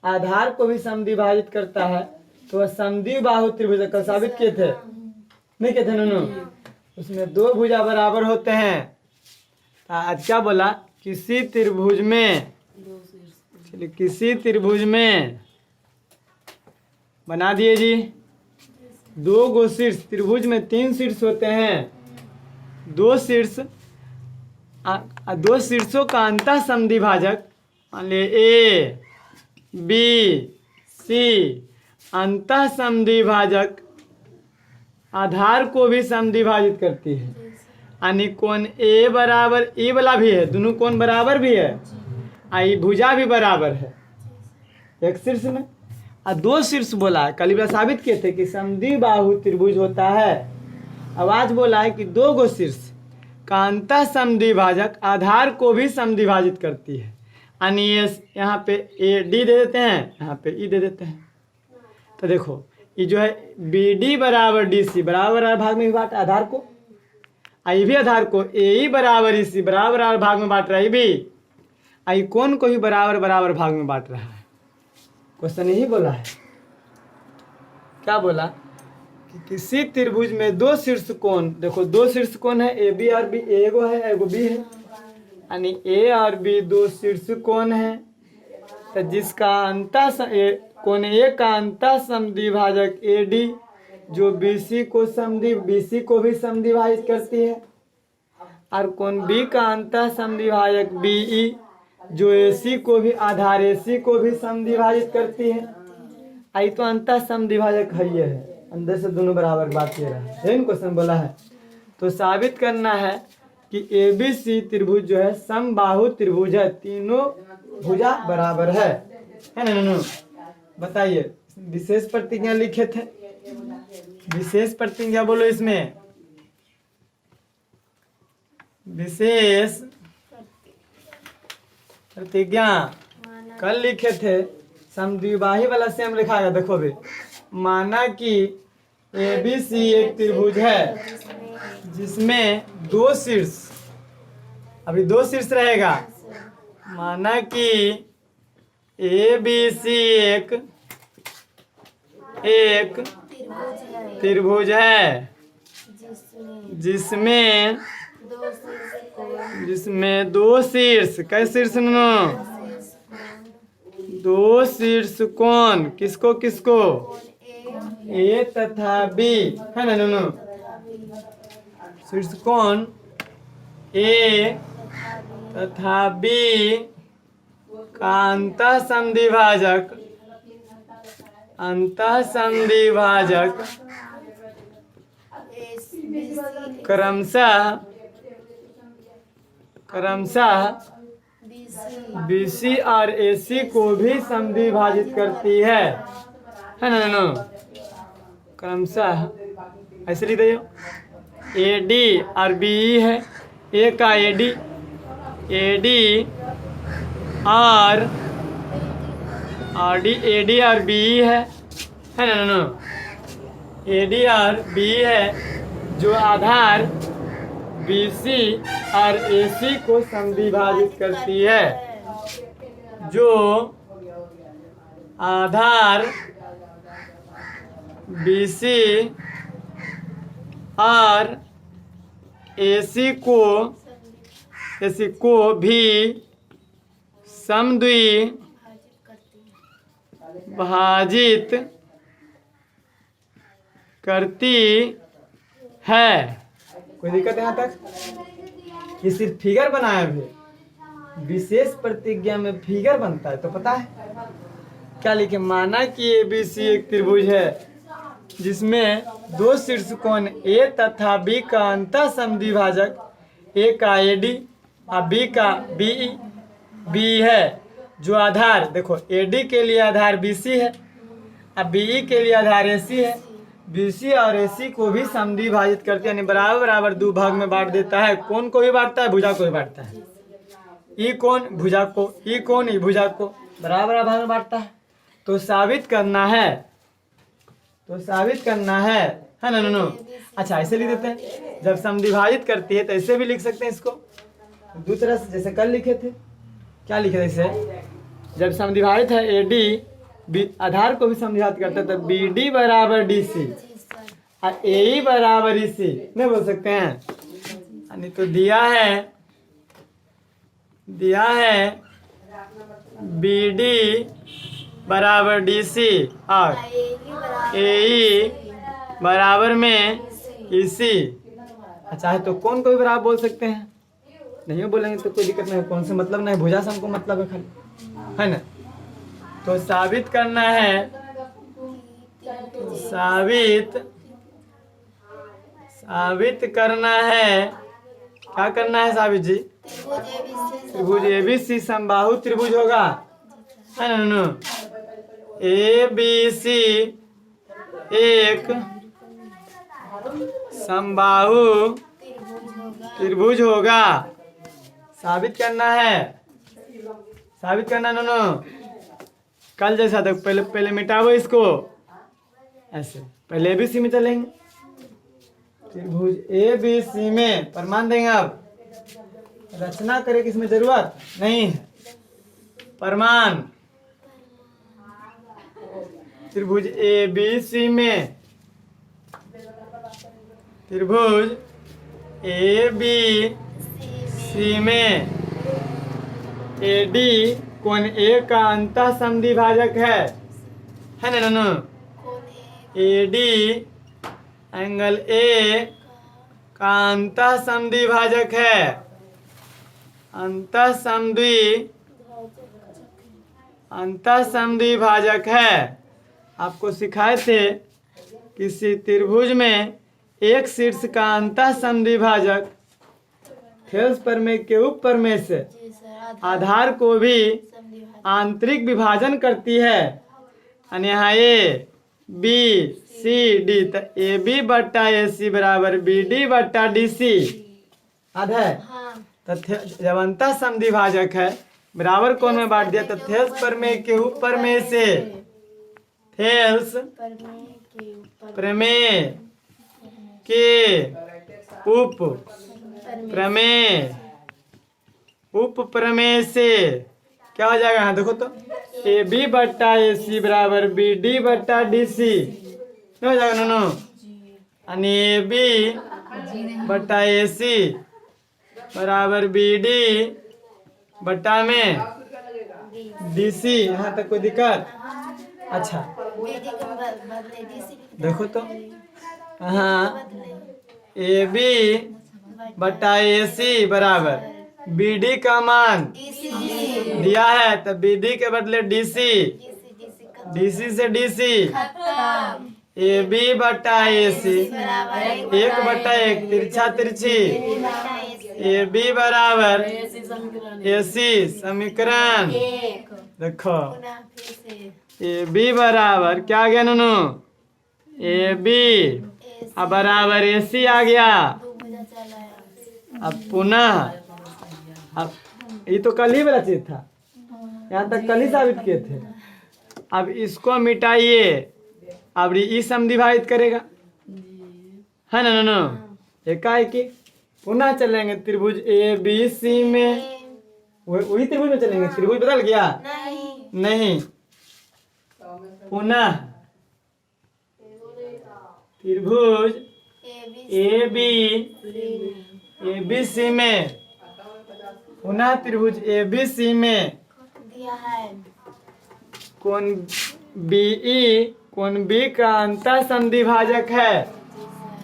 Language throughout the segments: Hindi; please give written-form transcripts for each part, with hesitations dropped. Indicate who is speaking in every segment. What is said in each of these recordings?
Speaker 1: आधार को भी समद्विभाजित करता है तो वह समद्विबाहु त्रिभुज है। कल साबित किए थे, नहीं किए थे नूनू? उसमें दो भुजा बराबर होते हैं। आज क्या बोला? किसी त्रिभुज में, चलिए किसी त्रिभुज में बना दिए जी, दो गो शीर्ष, त्रिभुज में 3 शीर्ष होते हैं, दो शीर्षों का अंतः समद्विभाजक, मान लीजिए ए बी सी, अंतः समद्विभाजक आधार को भी समद्विभाजित करती है। यानी कोण ए बराबर ई वाला भी है, दोनों कोण बराबर भी है, आई भुजा भी बराबर है एक शीर्ष में। और दो शीर्ष बोला है, कल भी साबित किए थे कि समद्विबाहु त्रिभुज होता है। अब आज बोला है कि दो गो शीर्ष का अंतः समद्विभाजक आधार को भी समद्विभाजित करती है। यानी ये यहाँ पे ए डी दे देते हैं, यहाँ पे ई दे देते हैं। तो देखो ये जो है बी डी बराबर डी सी बराबर भाग में बांट आधार को, आई भी आधार को ए ई बराबर ई सी बराबर भाग में बांट रहा है, भी आई कौन को ही बराबर बराबर भाग में बांट रहा है। क्वेश्चन यही बोला है, क्या बोला कि किसी त्रिभुज में दो शीर्ष कोण, देखो दो शीर्ष कोण है ए बी और बी, एगो है एगो बी है, यानी ए और बी दो शीर्ष कोण है। तो जिसका अंतः कोण ए का अंतः समद्विभाजक ए डी जो बीसी को भी समद्विभाजित करती है, और कोण बी का अंतः समद्विभाजक बी ई जो एसी को भी आधार एसी को भी समद्विभाजित करती है। आई तो अंतः समद्विभाजक है, ये है अंदर से दोनों बराबर बात ये रहा है, क्वेश्चन बोला है। तो साबित करना है कि ए बी सी त्रिभुज जो है समबाहु त्रिभुज है, तीनों भुजा बराबर है ना नूनू? बताइए, विशेष प्रतिज्ञा लिखे थे, विशेष प्रतिज्ञा बोलो इसमें, विशेष प्रतिज्ञा कल लिखे थे, समद्विबाही वाला से हम लिखा गया। देखो भी, माना कि ए बी सी एक त्रिभुज है जिसमें दो शीर्ष, अभी दो शीर्ष रहेगा। माना कि ए बी सी एक त्रिभुज है जिसमें दो शीर्ष, कै शीर्ष नो? दो शीर्ष कोण, किसको किसको? ए तथा बी, है ना नूनू? शीर्ष कोण ए तथा बी का अंतः समद्विभाजक क्रमशः बीसी और एसी को भी समद्विभाजित करती है ना नूनू? क्रमशः ऐसे लिख दो, ए डी और बी ई है, ए का ए डी और ए डी और बी ई है ना नूनू? ए डी और बी है जो आधार बीसी और एसी को समद्विभाजित करती है, जो आधार बीसी और एसी को भी समद्विभाजित करती है। कोई दिक्कत यहाँ तक? ये सिर्फ फिगर बनाया भी, विशेष प्रतिज्ञा में फिगर बनता है तो पता है क्या लिखे? माना कि ए बी सी एक त्रिभुज है जिसमें दो शीर्ष कोण ए तथा बी का अंतः समद्विभाजक ए का ए डी और बी का बी है, जो आधार, देखो ए डी के लिए आधार बी सी है और बी ई के लिए आधार ए सी है, बीसी और एसी को भी समद्विभाजित करते हैं, यानी बराबर बराबर दो भाग में बांट देता है। कौन को भी बांटता है? भुजा को भी बांटता है। ई कौन? भुजा को। ई कौन? ई भुजा को बराबर भाग में बांटता है। तो साबित करना है ना नूनू? अच्छा ऐसे लिख देते हैं, जब समद्विभाजित करती है तो ऐसे भी लिख सकते हैं इसको दो तरह से, जैसे कल लिखे थे। क्या लिखे थे इसे? जब समद्विभाजित है ए डी आधार को भी समझात करते हैं, तो बी डी बराबर डी सी और ए बराबर ई सी नहीं बोल सकते हैं। यानी तो दिया है बी डी बराबर डी सी और ए बराबर में ई सी। अच्छा है तो कौन को भी बराबर बोल सकते हैं, नहीं बोलेंगे तो कोई दिक्कत नहीं, कौन से मतलब नहीं, भुजा से हमको मतलब है खाली, है ना। तो साबित करना है, साबित करना है, क्या करना है साबित जी? त्रिभुज एबीसी समबाहु त्रिभुज होगा, है ना नन्नू। ए बी सी एक समबाहु त्रिभुज होगा। साबित करना है, साबित करना नन्नू। कल जैसा तक पहले मिटाओ इसको, ऐसे पहले ए बी सी में चलेंगे। त्रिभुज ए बी सी में प्रमाण देंगे। अब रचना करे की इसमें जरूरत नहीं है, प्रमाण। त्रिभुज ए बी सी में, त्रिभुज ए बी सी में ए डी कोण ए का अंतः समद्विभाजक है ना Nannu. A D angle A का अंतः समद्विभाजक है, अंतः समद्विभाजक है। आपको सिखाए थे किसी त्रिभुज में एक शीर्ष का अंतः समद्विभाजक थेल्स प्रमेय के उपप्रमेय से आधार को भी आंतरिक विभाजन करती है। और यहाँ ए बी सी डी, तो ए बी बट्टा ए सी बराबर बी डी बट्टा डी सी आधा है। तो जब अंतः समद्विभाजक है, बराबर कोण में बांट दिया, तो थेल्स प्रमेय के उपप्रमेय से, थेल्स प्रमेय के उप प्रमेय से क्या हो जाएगा? यहाँ देखो तो ए बी बट्टा ए सी बराबर बी डी बट्टा डी सी क्या हो जाएगा नोनो? यानी ए बी बट्टा ए सी बराबर बी डी बट्टा में डी सी। यहाँ तक कोई दिक्कत? अच्छा देखो तो हाँ, ए बी बट्टा ए सी बराबर बी डी का मान दिया है, तो बी डी के बदले डी सी, डी सी से डी सी, ए बी बट्टा ए सी एक बट्टा एक तिरछा तिरछी, ए बी बराबर ए सी समीकरण। देखो ए बी बराबर क्या आ गया ननू? ए बी अब बराबर ए सी आ गया। अब पुनः, अब ये तो कल ही वाला चीज था, यहाँ तक कल ही साबित किए थे। अब इसको मिटाइए, अब ई समद्विभाजित करेगा, है ना ननू? एकाएकी पुनः चलेंगे त्रिभुज ए बी सी में, वही त्रिभुज में चलेंगे। त्रिभुज बदल गया? नहीं। पुनः त्रिभुज ए बी सी में, पुनः त्रिभुज ए बी सी में कोण बीई कोण बी का अंतः समद्विभाजक है।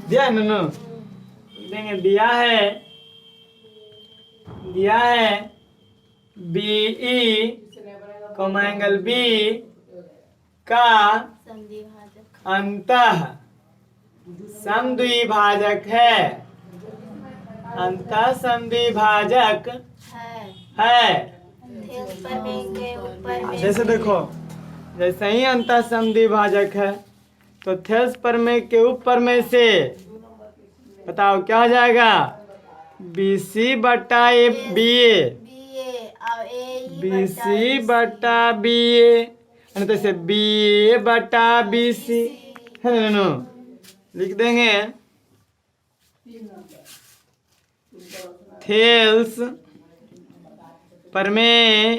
Speaker 1: दिया है ननू? देंगे दिया है बीई एंगल बी का अंतः समद्विभाजक है, अंतः समद्विभाजक है। जैसे देखो, जैसे ही अंतः समद्विभाजक है तो थेल्स प्रमेय के उपप्रमेय से बताओ क्या हो जाएगा? बी सी बट्टा A B A, B C बट्टा बी ए, तो ऐसे बी ए बट्टा बी सी, है ना ननू? लिख देंगे थेल्स प्रमेय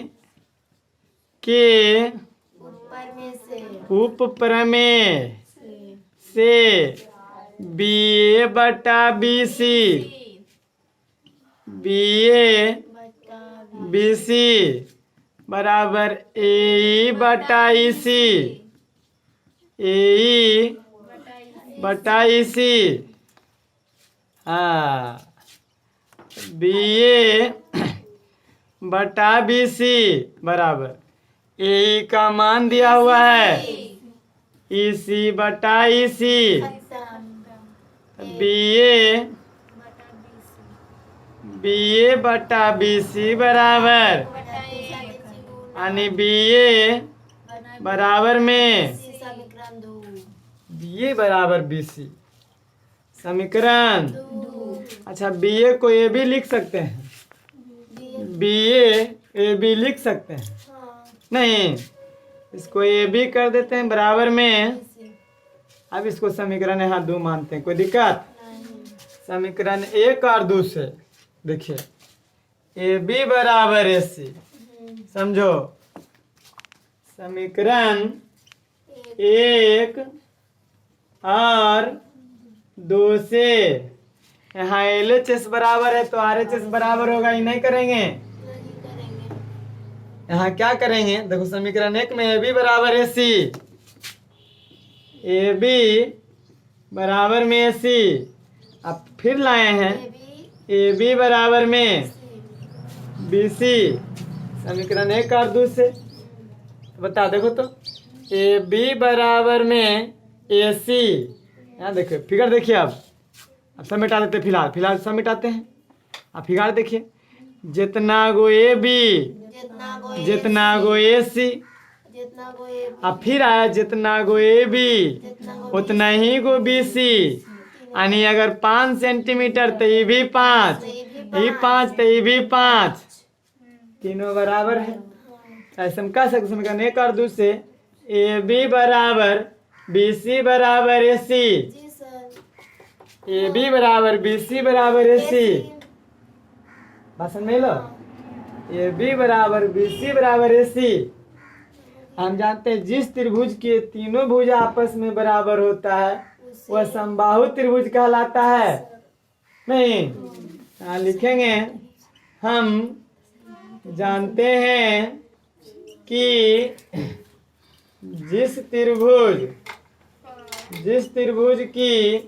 Speaker 1: के उपप्रमेय से BA बटा BC बराबर AE बटा EC हाँ BA बटा BC बराबर AE का मान दिया हुआ है EC बटा EC BA बटा BC बराबर यानी BA बराबर में BA बराबर BC समीकरण। अच्छा BA को A भी लिख सकते हैं, BA AB लिख सकते हैं नहीं, इसको AB कर देते हैं बराबर में। अब इसको समीकरण यहाँ 2 मानते हैं, कोई दिक्कत? समीकरण 1 और 2 से देखिए AB बराबर AC समझो। समीकरण 1 और 2 से यहाँ LHS बराबर है तो RHS बराबर होगा, ये नहीं करेंगे। यहाँ क्या करेंगे देखो, समीकरण 1 में AB बराबर AC, AB बराबर में AC, अब फिर लाए हैं AB बराबर में BC समीकरण 1 और 2 से। बता देखो तो AB बराबर में AC, यहाँ देखो फिगर देखिए। अब सब मिटा देते, फिलहाल सब मिटाते हैं। अब फिगर देखिए, जितना गो AB जितना गो AC, अब फिर आया जितना गो AB उतना ही गो BC, यानी अगर 5 सेंटीमीटर तो ये भी 5, ये 5 तो ये भी 5, तीनों बराबर है। ऐसे हम कह सकते समीकरण 1 और 2 से AB बराबर BC बराबर AC, AB बराबर BC बराबर AC, भाषण में लो AB बराबर BC बराबर AC। हम जानते हैं जिस त्रिभुज के तीनों भुज आपस में बराबर होता है वह समबाहु त्रिभुज कहलाता है। नहीं लिखेंगे, हम जानते हैं कि जिस त्रिभुज की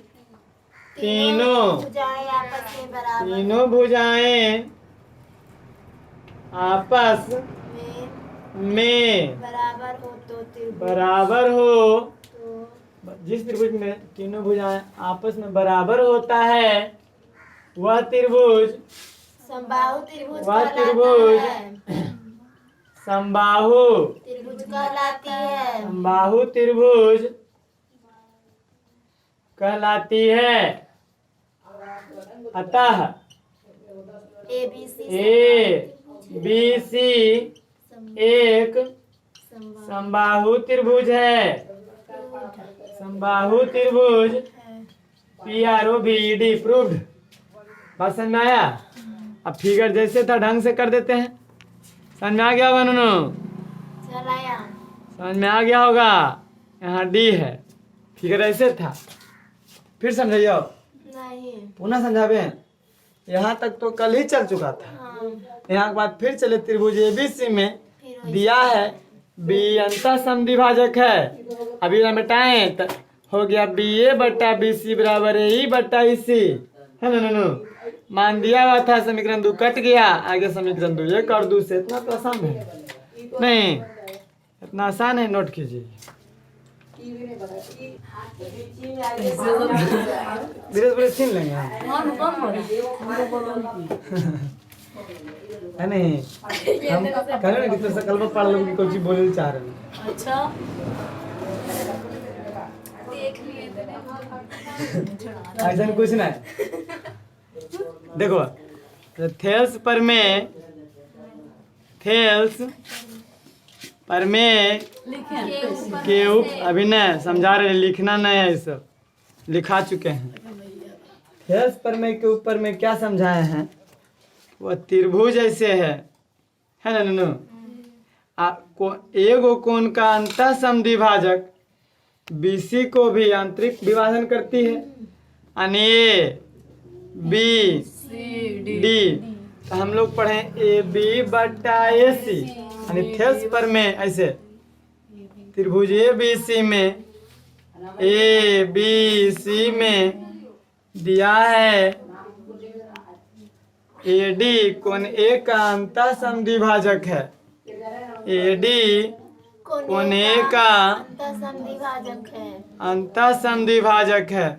Speaker 1: तीनों भुजाएं आपस में बराबर हो, जिस त्रिभुज में तीनों भुजाएं आपस में बराबर होता है वह त्रिभुज समबाहु त्रिभुज कहलाती है। अतः ABC एक समबाहु त्रिभुज है। समबाहु त्रिभुज PROVED प्रूव्ड। बात समझ में आया? अब फिगर जैसे था ढंग से कर देते हैं। समझ में आ गया होगा नूनू? समझ में आ गया होगा। यहाँ D है, फिगर ऐसे था। फिर समझाइए, पुनः समझावे। यहाँ तक तो कल ही चल चुका था। यहाँ के बाद फिर चले त्रिभुज ABC में दिया है B अंतः समद्विभाजक है। अभी ना मिटाएं तो हो गया BA बटा BC बराबर AE बटा EC है ना। मान दिया हुआ था, समीकरण 2 कट गया, आगे समीकरण 2 1 और 2 से। इतना तो आसान है नहीं, इतना आसान है, नोट कीजिए। धीरे छीन लेंगे है नहीं। हम कह रहे हैं कि संकल्प पढ़ लो कि कोई चीज बोले चाह रहे हैं। अच्छा ऐसा कुछ ना देखो, थेल्स पर में के उप अभी न समझा रहे, लिखना नहीं है, सब लिखा चुके हैं। थेल्स पर में के ऊपर में क्या समझाए हैं, वह त्रिभुज ऐसे है ना नूनू। ए गो कोण का अंतः समद्विभाजक BC को भी आंतरिक विभाजन करती है, यानी ए बी डी। तो हम लोग पढ़े AB बटा AC, यानी थेल्स पर में ऐसे त्रिभुज ABC में ABC में दिया है AD कोण A का अंतः समद्विभाजक है। AD कोण A का अंतः समद्विभाजक है।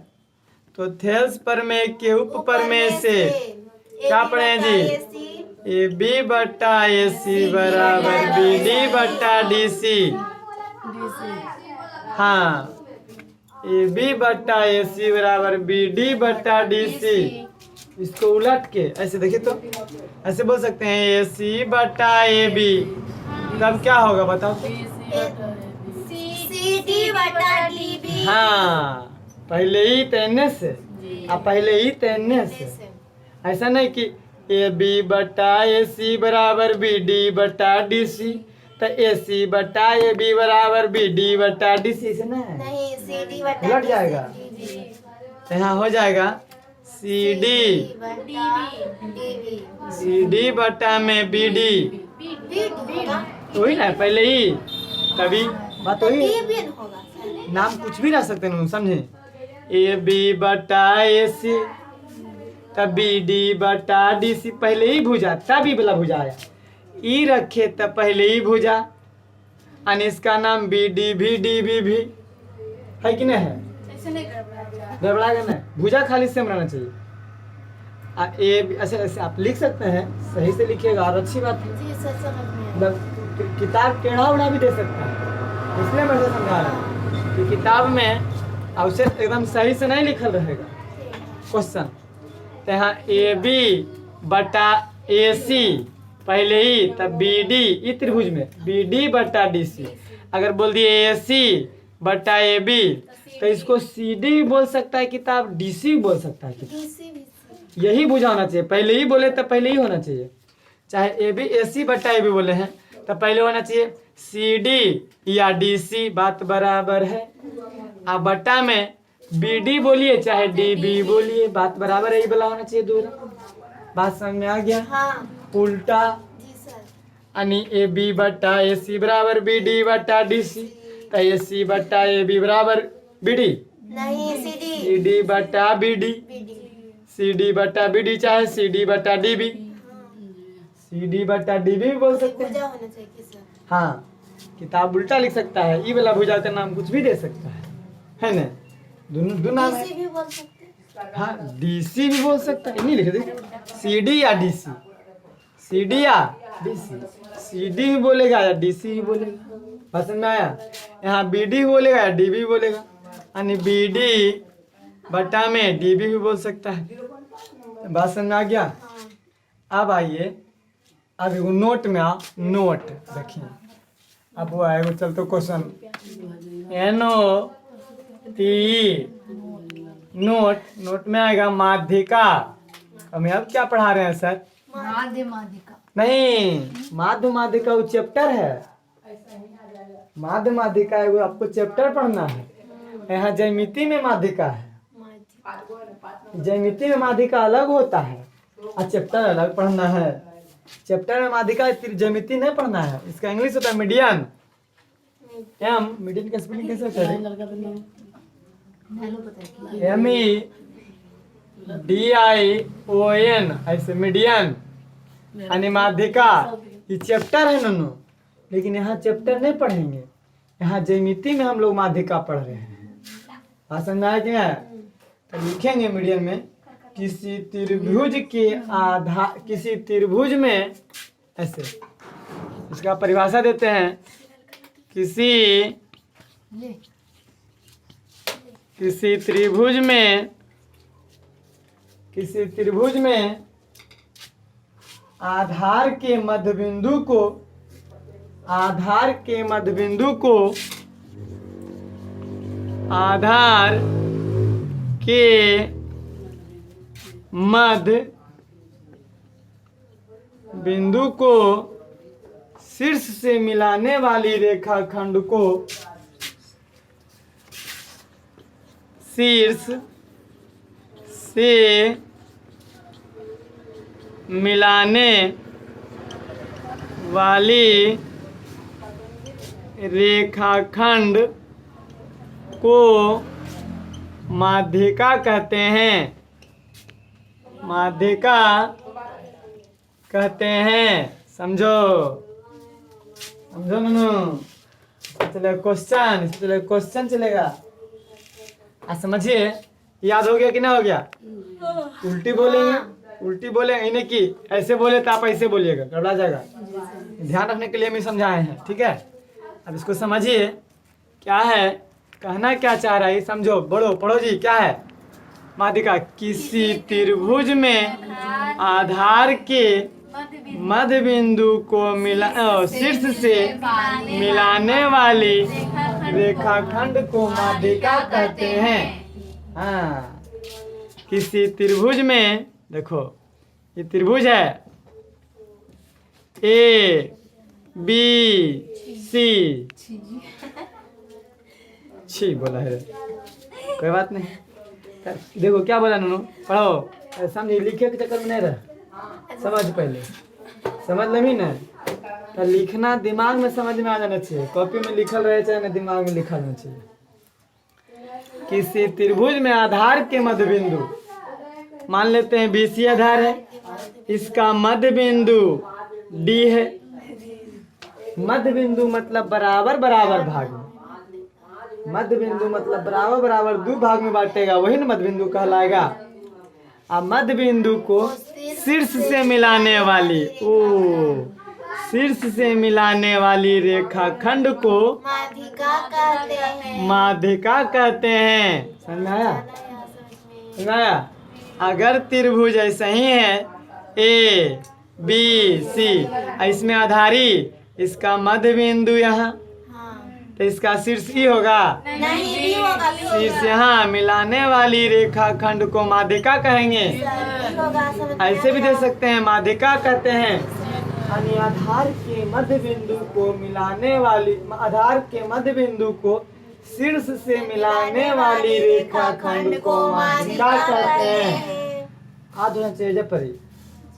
Speaker 1: तो थेल्स प्रमेय के उप प्रमेय से क्या पढ़े जी? AB बटा AC बराबर BD बटा DC। हाँ, AB बटा AC बराबर BD बटा DC। इसको उलट के ऐसे देखिए तो ऐसे बोल सकते हैं AC बटा AB। तब क्या होगा बताओ?
Speaker 2: CD बटा DB।
Speaker 1: हाँ, पहले ही तैरने से, अब पहले ही तैरने से, ऐसा नहीं कि AB बटा AC बराबर BD बटा DC। तो AC बटा AB बराबर BD बटा DC से ना है,
Speaker 2: नहीं, CD बटा
Speaker 1: उलट जाएगा। तो यहाँ हो जाएगा CD CD बटा में BD। वही ना पहले ही, तभी बात वही है। नाम कुछ भी रह सकते हैं, समझे? AB बटा AC तब BD बटा DC, पहले ही भुजा तब ई वाला भुजा आया। ई रखे तब पहले ही भुजा, यानी इसका नाम BD भी DB भी है कि नहीं है? गड़बड़ाएगा ना, भुजा खाली सेम रहना चाहिए। ऐसे ऐसे आप लिख सकते हैं, सही से लिखिएगा और अच्छी बात है। मतलब किताब टेढ़ा उड़ा भी दे सकता है, इसलिए मैं ऐसे समझा रहा हूँ कि किताब में अवश्य एकदम सही से नहीं लिखल रहेगा क्वेश्चन। तो यहाँ AB बटा AC पहले ही, तब BD ई त्रिभुज में BD बटा DC। अगर बोल दिए AC बटा AB तो इसको CD भी बोल सकता है किताब, DC भी बोल सकता है किताब। यही भुजा होना चाहिए, पहले ही बोले तो पहले ही होना चाहिए। चाहे AB AC बटा AB बोले हैं तो पहले होना चाहिए CD या DC, बात बराबर है। अब बटा में BD बोलिए चाहे DB बोलिए, बात बराबर है, ये वाला होना चाहिए दूर। बात समझ में आ गया?
Speaker 2: हाँ
Speaker 1: उल्टा
Speaker 2: जी सर।
Speaker 1: यानी AB बटा AC बराबर BD बटा DC। तो AC बटा AB बराबर BD,
Speaker 2: नहीं, CD
Speaker 1: CD बटा BD, CD बटा BD चाहे CD बटा DB, CD बटा DB भी बोल सकते हैं।
Speaker 2: भुजा होना चाहिए सर।
Speaker 1: हाँ, किताब उल्टा लिख सकता है, ई वाला भुजा का नाम कुछ भी दे सकता है ना? दोनों नाम है।
Speaker 2: DC भी बोल सकते हैं।
Speaker 1: हाँ, DC भी बोल सकता है, नहीं लिख दे CD या DC, CD या DC, CD भी बोलेगा या DC भी बोलेगा। पसंद में आया? यहाँ BD भी बोलेगा या DB भी बोलेगा, यानी BD बटा में DB भी बोल सकता है। बात समझ में आ गया? अब आइए, अब एगो नोट में आओ, नोट देखिए। अब वो आएगा, चल तो क्वेश्चन NOTE नोट में आएगा माध्यिका। हमें अब क्या पढ़ा रहे हैं सर?
Speaker 2: माध्यिका
Speaker 1: नहीं, माध्यिका वो चैप्टर है। माध्यिका एगो आपको चैप्टर पढ़ना है। यहाँ ज्यामिति में माध्यिका है, ज्यामिति में माध्यिका अलग होता है और चैप्टर अलग पढ़ना है। चैप्टर में माध्यिका, ज्यामिति नहीं पढ़ना है। इसका इंग्लिश होता है मीडियन। मीडियन का स्पेलिंग कैसे होता है? MEDION, ऐसे मीडियन यानी माध्यिका। ये चैप्टर है नोनो, लेकिन यहाँ चैप्टर नहीं पढ़ेंगे, यहाँ ज्यामिति में हम लोग माध्यिका पढ़ रहे हैं। समझ में आया कि नहीं? तो लिखेंगे मीडियन में, किसी त्रिभुज के आधार, किसी त्रिभुज में ऐसे, इसका परिभाषा देते हैं, किसी त्रिभुज में आधार के मध्य बिंदु को आधार के मध्य बिंदु को शीर्ष से मिलाने वाली रेखाखंड को शीर्ष से मिलाने वाली रेखाखंड को माध्यिका कहते हैं। माध्यिका कहते हैं। समझो समझो ननू। चलो क्वेश्चन चलेगा। आज समझिए, याद हो गया कि ना हो गया? उल्टी बोलेंगे इन्हें की ऐसे बोले तो आप ऐसे बोलिएगा, गड़बड़ा जाएगा। ध्यान रखने के लिए हम समझाए हैं, ठीक है? अब इसको समझिए क्या है, कहना क्या चाह रहा है, समझो। पढ़ो जी, क्या है? माध्यिका किसी त्रिभुज में आधार के मध्य बिंदु को शीर्ष से मिलाने वाली रेखाखंड को माध्यिका कहते हैं। हाँ, किसी त्रिभुज में, देखो ये त्रिभुज है ए बी सी। छी बोला है, कोई बात नहीं। देखो क्या बोला नूनू, पढ़ो। समझिए, लिखे के चक्कर में नहीं रह, समझ पहले समझ लमी ना। तो लिखना दिमाग में समझ में आ जाना चाहिए। कॉपी में लिखल रहे चाहे ना, दिमाग में लिखल रहना चाहिए। किसी त्रिभुज में आधार के मध्य बिंदु, मान लेते हैं बीसी आधार है, इसका मध्य बिंदु डी है। मध्य बिंदु मतलब बराबर बराबर भाग में, मध्य बिंदु मतलब बराबर बराबर दो भाग में बांटेगा, वही ना मध्य बिंदु कहलाएगा। अब मध्य बिंदु को शीर्ष से मिलाने वाली शीर्ष से मिलाने वाली रेखाखंड को माध्यिका कहते हैं। समझ में आया? अगर त्रिभुज ऐसा ही है ए बी सी, इसमें आधारी, इसका मध्य बिंदु यहाँ, तो इसका शीर्ष ई होगा?
Speaker 2: नहीं होगा।
Speaker 1: शीर्ष यहाँ मिलाने वाली रेखाखंड को माध्यिका कहेंगे। ऐसे भी दे सकते हैं, माध्यिका कहते हैं। यानी आधार के मध्य बिंदु को मिलाने वाली, आधार के मध्य बिंदु को शीर्ष से मिलाने वाली रेखाखंड को माध्यिका कहते हैं। हाथ होना चाहिए जब परी।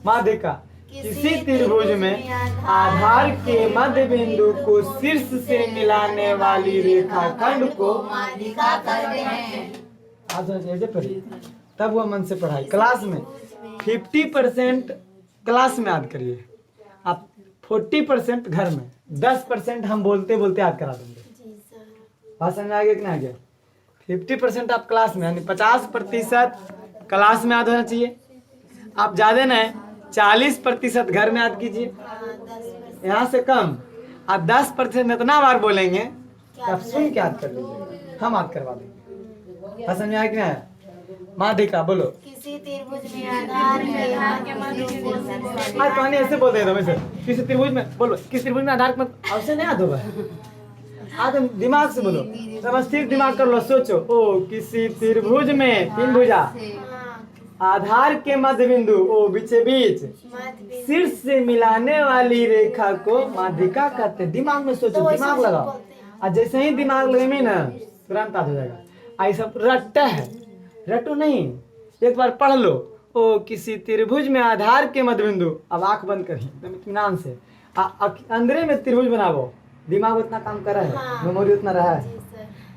Speaker 1: माध्यिका किसी त्रिभुज में आधार के मध्य बिंदु को शीर्ष से मिलाने वाली रेखाखंड को
Speaker 2: माध्यिका कहते हैं।
Speaker 1: हाथ होना चाहिए जब परी, तब वो मन से पढ़ाई। क्लास में 50% क्लास में याद करिए, आप 40% घर में, 10% हम बोलते बोलते याद करा देंगे। बात समझ में आ गया कि नहीं आ गया? 50% आप क्लास में, यानी 50% क्लास में याद होना चाहिए। आप ज्यादा नहीं, 40% घर में याद कीजिए। यहाँ से कम आप 10% इतना बार बोलेंगे कि आप सुन के याद कर लीजिए, हम याद करवा देंगे। बात समझ में आया कि नहीं आया? माध्यिका बोलो।
Speaker 2: किसी त्रिभुज में आधार के मध्य बिंदु को
Speaker 1: आज कहानी ऐसे बोल देता हूँ। किसी त्रिभुज में बोलो, किसी त्रिभुज में आधार के मध्य, अवश्य नहीं याद होगा। आज दिमाग से बोलो, सब स्थिर दिमाग कर लो, सोचो। ओ किसी त्रिभुज में, तीन भुजा, आधार के मध्य बिंदु ओ बीचे बीच शीर्ष से मिलाने वाली रेखा को माध्यिका कहते हैं। दिमाग में सोचो, दिमाग लगाओ। और जैसे ही दिमाग लगेंगे ना, तुरंत याद हो जाएगा। आई सब रट्टा है, रटो नहीं, एक बार पढ़ लो। ओ किसी त्रिभुज में आधार के मध्य बिंदु, अब आंख बंद करिए एकदम इत्मीनान से। अंदर में त्रिभुज बनाओ, दिमाग उतना काम कर रहा है, मेमोरी उतना रहा है।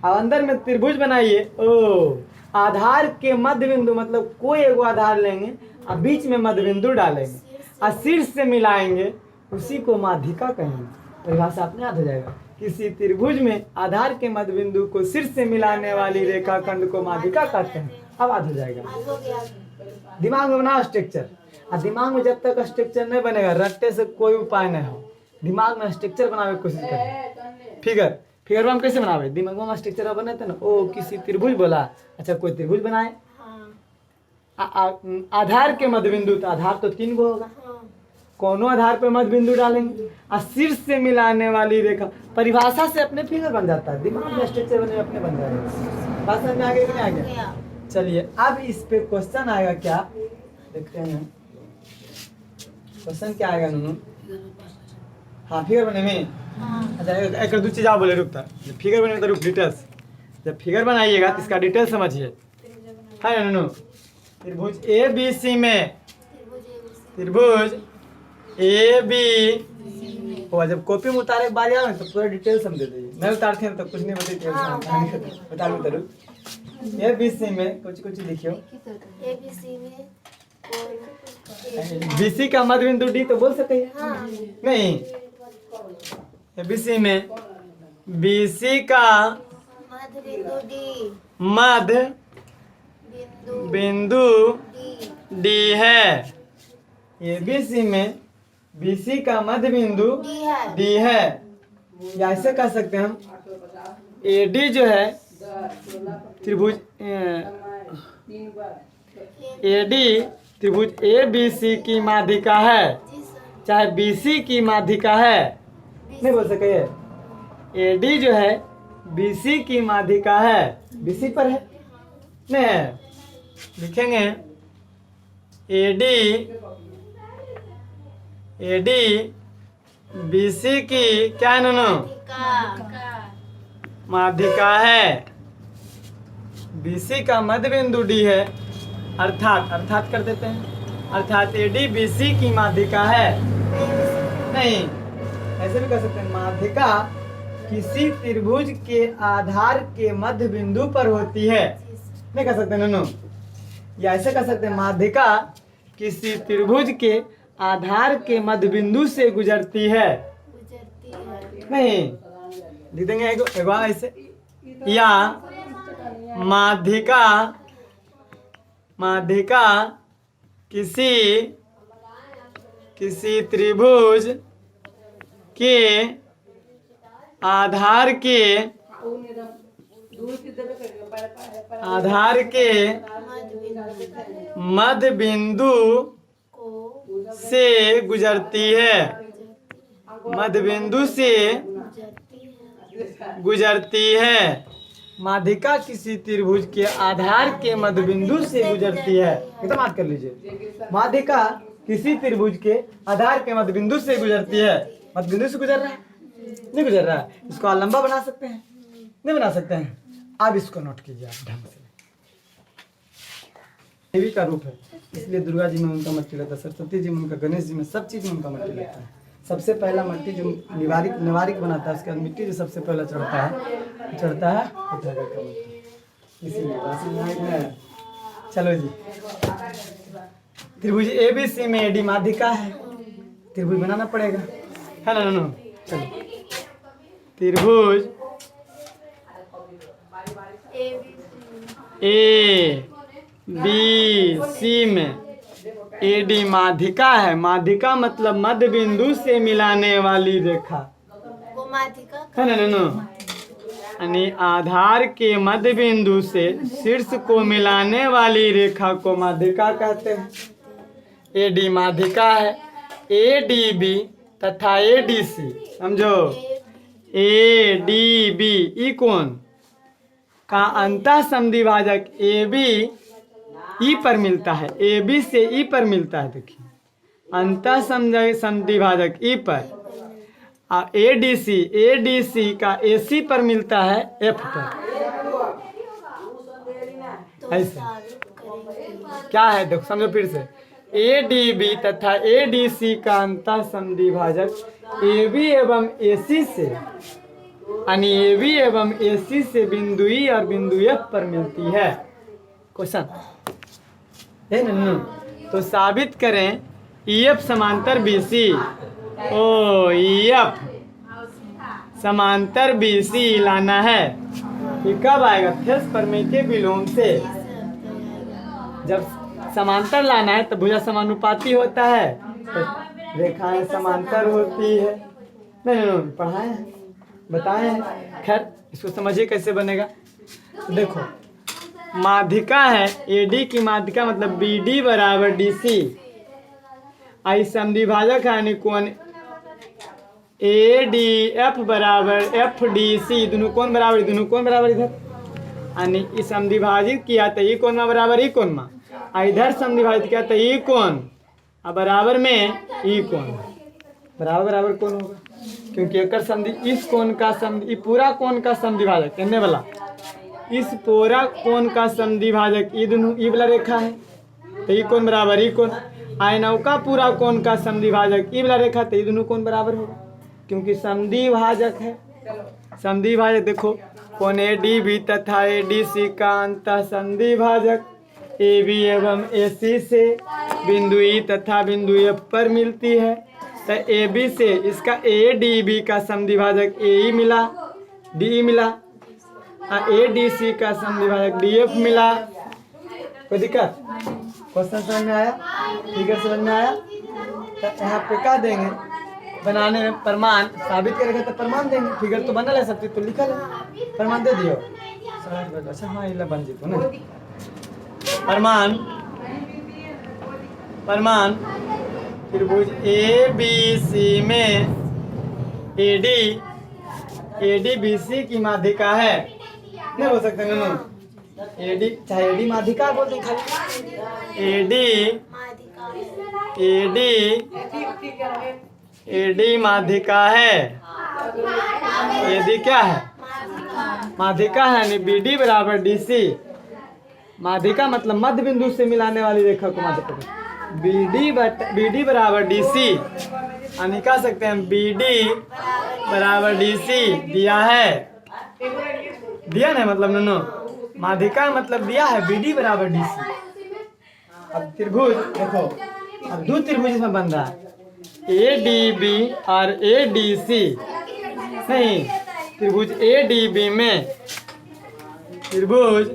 Speaker 1: अब अंदर में त्रिभुज बनाइए। ओ आधार के मध्य बिंदु मतलब कोई एगो आधार लेंगे और बीच में मध्य बिंदु डालेंगे और शीर्ष से मिलाएंगे, उसी को माध्यिका कहेंगे। परिभाषा अपने याद हो जाएगा। किसी त्रिभुज में आधार के मध्य बिंदु को शीर्ष से मिलाने वाली रेखाखंड को माध्यिका कहते हैं। अब याद हो जाएगा। दिमाग में बनाओ स्ट्रक्चर, और दिमाग में जब तक स्ट्रक्चर नहीं बनेगा, रट्टे से कोई उपाय नहीं हो। दिमाग में स्ट्रक्चर बनाने की कोशिश करें। फिगर हम कैसे बनावे? दिमाग में स्ट्रक्चर बने थे ना। ओ किसी त्रिभुज बोला, अच्छा कोई त्रिभुज बनाए। आधार के मध्य बिंदु, तो आधार तो 3 गो होगा, कोनो आधार पे मध्य बिंदु डालेंगे और शीर्ष से मिलाने वाली रेखा। परिभाषा से अपने फिगर बन जाता है, दिमाग में स्ट्रक्चर बने अपने बन जाएगा। बात समझ में आ गया कि नहीं आ गया? चलिए अब इस पे क्वेश्चन आएगा क्या, देखते हैं। क्वेश्चन क्या आएगा नूनू? हाँ फिगर बने में अच्छा एक दो चीज आप बोले रुकता जब फिगर बने तो रुक डिटेल्स जब फिगर बनाइएगा तो इसका डिटेल समझिए है ना नो त्रिभुज ए बी सी में त्रिभुज ए बी और जब कॉपी में उतारे के बाद आए तो पूरा डिटेल समझ दीजिए नहीं उतारते हैं तो कुछ नहीं बता उतारू ए बी सी में कुछ कुछ लिखियो
Speaker 2: ABC में
Speaker 1: बी सी का मध्य बिंदु डी तो बोल सकते हैं नहीं ए बी सी में बी सी का
Speaker 2: मध्य बिंदु D
Speaker 1: मध्य
Speaker 2: बिंदु
Speaker 1: बिंदु
Speaker 2: D
Speaker 1: डी है ए बी सी में बी सी का मध्य बिंदु
Speaker 2: D है
Speaker 1: डी है या ऐसे कह सकते हैं हम ए डी जो है त्रिभुज ए डी त्रिभुज ए बी सी की माध्यिका है चाहे बी सी की माध्यिका है नहीं बोल सके ए डी जो है बी सी की माध्यिका है बी सी पर है नहीं है लिखेंगे ए डी बी सी की क्या है नोनो माध्यिका है बी सी का मध्य बिंदु डी है अर्थात कर देते हैं अर्थात ए डी बी सी की माध्यिका है नहीं ऐसे भी कर सकते हैं माध्यिका किसी त्रिभुज के आधार के मध्य बिंदु पर होती है नहीं कर सकते नोनो या ऐसे कर सकते हैं माध्यिका किसी त्रिभुज के आधार के मध्य बिंदु से गुजरती है नहीं लिख देंगे एगो ऐसे या माध्यिका किसी त्रिभुज के आधार के मध्य बिंदु से गुजरती है मध्य बिंदु से गुजरती है माध्यिका किसी त्रिभुज के आधार के मध्य बिंदु से गुजरती है एकदम याद कर लीजिए माध्यिका किसी त्रिभुज के आधार के मध्य बिंदु से गुजरती है मध्य बिंदु से गुजर रहा है नहीं गुजर रहा है इसको आप लंबा बना सकते हैं नहीं बना सकते हैं आप इसको नोट कीजिए आप ढंग से देवी का रूप है इसलिए दुर्गा जी में उनका मट्टी रहता है सरस्वती जी में उनका गणेश जी में सब चीज में उनका मट्टी रहता है सबसे पहला मट्टी जो निवारिक बनाता है उसके बाद मिट्टी जो सबसे पहला चढ़ता है उठाकर का मट्टी इसीलिए चलो जी त्रिभुज ए बी सी में एडी माध्यिका है त्रिभुज बनाना पड़ेगा है ना नो चलो त्रिभुज ए बी सी में एडी माध्यिका है माध्यिका मतलब मध्य बिंदु से मिलाने वाली रेखा है ना नो यानी आधार के मध्य बिंदु से शीर्ष को मिलाने वाली रेखा को माध्यिका कहते हैं एडी माध्यिका है ए डी बी तथा ए डी सी समझो ए डी बी ई कोण का अंतः समद्विभाजक ए बी ई पर मिलता है ए बी से ई पर मिलता है देखिए अंतः समद्विभाजक ई पर ए डी सी का ए सी पर मिलता है एफ पर ऐसे क्या है देखो समझो फिर से ए डी बी तथा ए डी सी का अंतः समद्विभाजक ए बी एवं ए सी से यानी ए बी एवं ए सी से बिंदु ई और बिंदु एफ पर मिलती है क्वेश्चन है ना तो साबित करें ई एफ समांतर बी सी ओ ई एफ समांतर बी सी लाना है ये कब आएगा थेस प्रमेय के विलोम से जब समांतर लाना है तो भुजा समानुपाती होता है तो रेखाएं समांतर होती है नहीं पढ़ाए हैं बताए हैं खैर इसको समझिए कैसे बनेगा तो देखो माध्यिका है एडी की माध्यिका मतलब बी डी बराबर डी सी आई समद्विभाजक है यानी कोण ए डी एफ बराबर एफ डी सी दोनों कोण बराबर इधर यानी इस समद्विभाजित किया तो ये कोण बराबर ई कोण में इधर समद्विभाजित किया तो ई कोण बराबर में ई कोण बराबर कोण होगा क्योंकि एकर संधि इस कोण का संधि पूरा कोण का समद्विभाजक कहने वाला इस पूरा कोण का समद्विभाजक ये दोनों ये वाला रेखा है तो ये कोण बराबर ये कोण आयनव का पूरा कोण का समद्विभाजक ये वाला रेखा तो ये दोनों कोण बराबर होगा क्योंकि समद्विभाजक है। समद्विभाजक देखो कोण ADB तथा ADC का अंतः समद्विभाजक AB एवं AC से बिंदु E तथा बिंदु F पर मिलती है तो AB से इसका ADB का समद्विभाजक AE मिला DE मिला ADC का समद्विभाजक DF मिला। कोई दिक्कत क्वेश्चन समझ में आया फिगर समझ में आया तो यहाँ पे क्या देंगे बनाने में प्रमाण साबित करेंगे तो प्रमाण देंगे फिगर तो बना ले सकती तो लिखा ले प्रमाण दे दियो। अच्छा हाँ इला बन जीतो ना प्रमाण प्रमाण त्रिभुज ABC में ADBC की माध्यिका है नहीं बोल सकते ना AD चाहे AD माध्यिका बोलते हैं खाली AD माध्यिका है AD क्या है माध्यिका है यानी BD बराबर DC माध्यिका मतलब मध्य बिंदु से मिलाने वाली रेखा को माध्यिका BD बराबर DC यानी कह सकते हैं BD बराबर DC दिया है दिया ना मतलब ननो माध्यिका मतलब दिया है BD बराबर DC। अब त्रिभुज देखो अब दो त्रिभुज इसमें बन रहा है ADB और ADC नहीं त्रिभुज ADB में त्रिभुज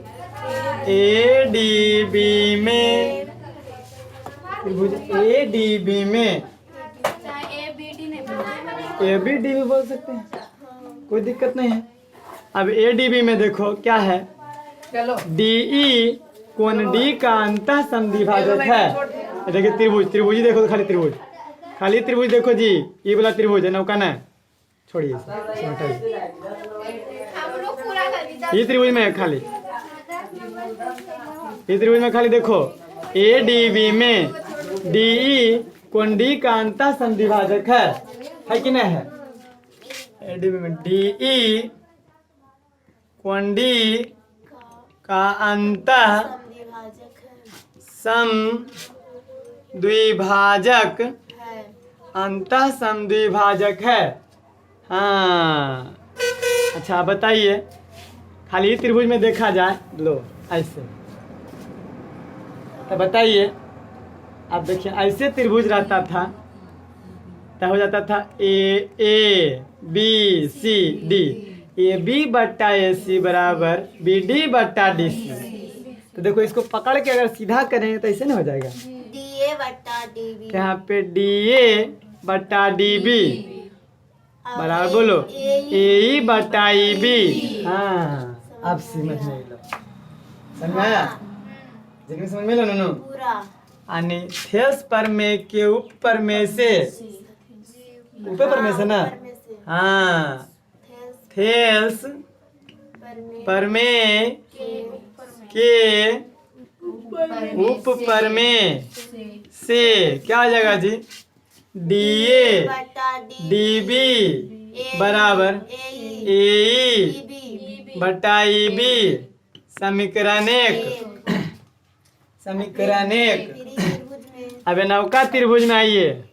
Speaker 1: ADB में त्रिभुज ADB में ABD भी बोल सकते हैं कोई दिक्कत नहीं है। अब ADB में देखो क्या है DE कोण D का अंतः समद्विभाजक है। देखिए त्रिभुज त्रिभुज देखो तो खाली त्रिभुज देखो जी ये वाला त्रिभुज है नौका ना छोड़िए ये त्रिभुज में है खाली ये त्रिभुज में खाली देखो ADB में DE कोण D का अंतः समद्विभाजक है कि नहीं है। ADB में DE कोण D का अंतः समद्विभाजक अंतः समद्विभाजक है। हाँ अच्छा बताइए खाली त्रिभुज में देखा जाए लो ऐसे तो बताइए अब देखिए ऐसे त्रिभुज रहता था तो हो जाता था ABCD AB बट्टा AC बराबर BD बट्टा DC। तो देखो इसको पकड़ के अगर सीधा करेंगे तो ऐसे नहीं हो जाएगा
Speaker 2: DA बट्टा DB
Speaker 1: यहाँ पे DA बट्टा DB बराबर बोलो AE बट्टा EB। हाँ अब समझ में लो समझ में आया जिनमें समझ में लो नो
Speaker 2: पूरा
Speaker 1: यानी थेल्स प्रमेय के उपप्रमेय से उपप्रमेय से ना हाँ थेल्स प्रमेय के उपप्रमेय से क्या हो जाएगा जी DA DB बराबर AE बटा EB समीकरण एक। अब नौका त्रिभुज में आइए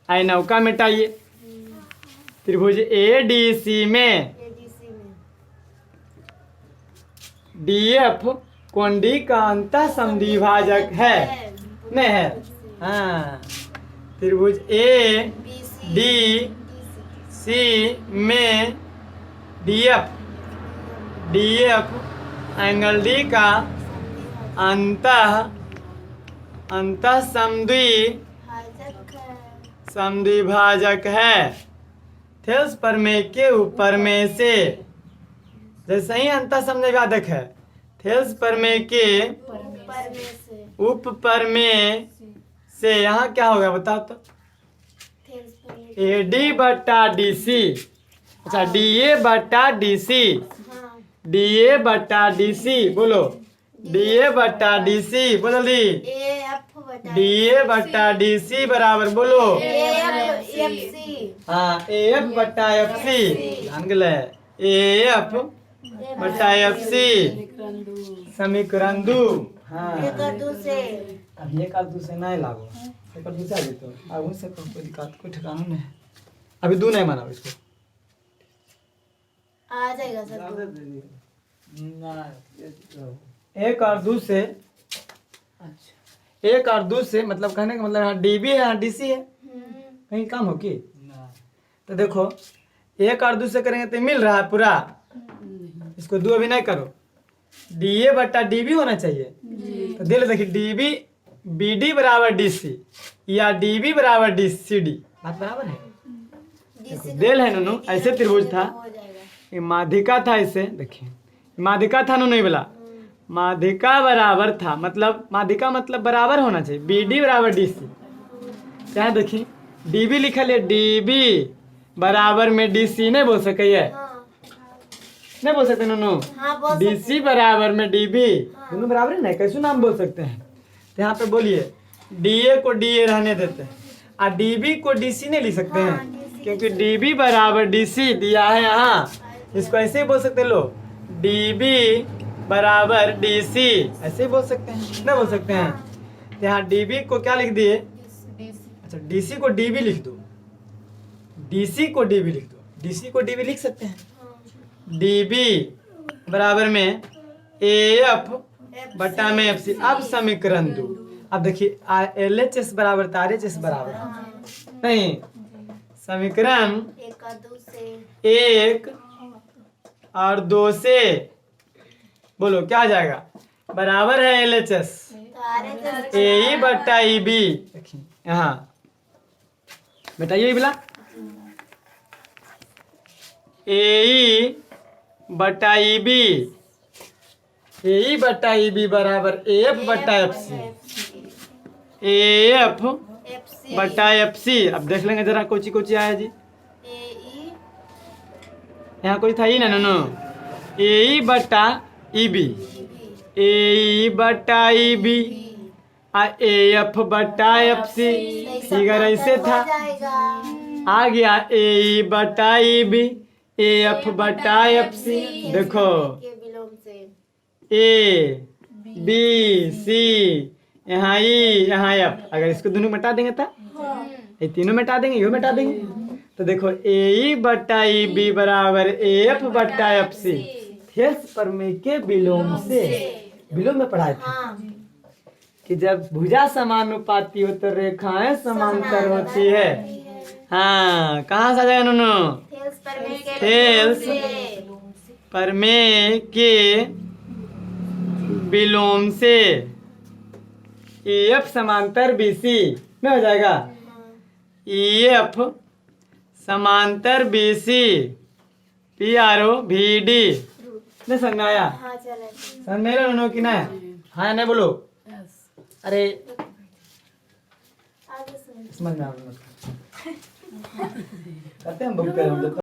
Speaker 1: आइए नौका मिटाइए त्रिभुज ADC में DF कोण D का अंतः समद्विभाजक है नहीं है। हाँ त्रिभुज ADC में DF एंगल D का अंतः समद्विभाजक है। थेल्स प्रमेय के उपप्रमेय से जैसे ही अंतः समद्विभाजक है थेल्स प्रमेय के उपप्रमेय से यहाँ क्या होगा बताओ तो AD बट्टा DC अच्छा DA बट्टा DC DA बट्टा DC बोलो DA बट्टा DC बोलो दी डी ए बट्टा डी सी बराबर बोलो
Speaker 2: एफ
Speaker 1: हाँ ए एफ बट्टा एफ सी ध्यान गए ए एफ बट्टा एफ सी समीकरण दू हाँ
Speaker 2: से
Speaker 1: अब ये काल दूसरे नहीं लागो एक दूसरा भी तो अब से कोई दिक्कत कोई ठिकाना नहीं है अभी दू नहीं माना इसको
Speaker 2: आ जाएगा सर
Speaker 1: एक और दू से अच्छा एक और दू से मतलब कहने का मतलब यहाँ डी बी है यहाँ डी सी है कहीं काम हो कि तो देखो एक और दू से करेंगे तो मिल रहा है पूरा इसको दो अभी नहीं करो डी ए बट्टा डी बी होना चाहिए तो दे लो देखिए डी बी बी डी बराबर डी सी या डी बी बराबर डी सी डी बात बराबर है देखो, देल है नूनू ऐसे त्रिभुज था
Speaker 2: हो जाएगा
Speaker 1: ये माध्यिका था इसे देखिए माध्यिका था नहीं बोला माध्यिका बराबर था मतलब माध्यिका मतलब बराबर होना चाहिए बी डी बराबर डी सी क्या देखिए डी बी लिखा है डी बी बराबर में डी सी नहीं बोल सके ये नहीं बोल सकते नूनू
Speaker 2: हाँ बोल
Speaker 1: डी सी बराबर में डी बी दोनों बराबर है ना कैसे नाम बोल सकते हैं तो यहाँ पे बोलिए डी ए को डी ए रहने देते हैं और डी बी को डी सी नहीं लिख सकते हैं क्योंकि डी बी बराबर डी सी दिया है यहाँ इसको ऐसे ही बोल सकते लोग डी बी बराबर डी सी ऐसे ही बोल सकते हैं नहीं बोल सकते हैं तो यहाँ डी बी को क्या लिख दिए अच्छा डी सी को डी बी लिख दो डी सी को डी बी लिख दो डी सी को डी बी लिख सकते हैं डी बी बराबर में ए एफ बटा में एफ सी अब समीकरण दो अब देखिए एल एच एस बराबर आर एच एस बराबर नहीं समीकरण
Speaker 2: एक और दो से
Speaker 1: एक और दो से बोलो क्या आ जाएगा बराबर है एल एच एस ए ई बट्टा ई बी देखिए यहाँ बेटा ये बोला ए ई बट्टा ई बी ए ई बट्टा ई बी बराबर ए एफ बट्टा F C A F
Speaker 2: F C
Speaker 1: बट्टा एफ सी अब देख लेंगे जरा कोची कोची आया जी
Speaker 2: ए ई
Speaker 1: यहाँ कोई था ही ना नो ए ई बट्टा ई बी ए ई बट्टा ई बी ए एफ बट्टा एफ सी फिगर ऐसे था
Speaker 2: जाएगा
Speaker 1: आ गया ए ई बट्टा ई बी ए एफ बट्टा एफ सी देखो
Speaker 2: के विलोम से
Speaker 1: ए बी सी यहाँ ई यहाँ एफ अगर इसको दोनों मिटा देंगे तो ये तीनों मिटा देंगे यो मिटा देंगे तो देखो ए ई बट्टा ई बी बराबर ए एफ बट्टा एफ सी थेल्स प्रमेय के विलोम से विलोम में पढ़ाए थे
Speaker 2: हाँ
Speaker 1: कि जब भुजा समानुपाती हो तो रेखाएं समांतर होती है हाँ कहाँ से आ जाएगा नूनू
Speaker 2: थेल्स प्रमेय के
Speaker 1: थेल्स
Speaker 2: विलोम से
Speaker 1: प्रमेय के विलोम से एफ समांतर बीसी में हो जाएगा एफ समांतर बीसी पी आर ओ भी डी नहीं समझ में आया
Speaker 2: हाँ चले
Speaker 1: समझ में आया कि नहीं हाँ नहीं बोलो अरे
Speaker 2: आगे सुन
Speaker 1: समझ में आ रहा है। करते हैं हम बुक करें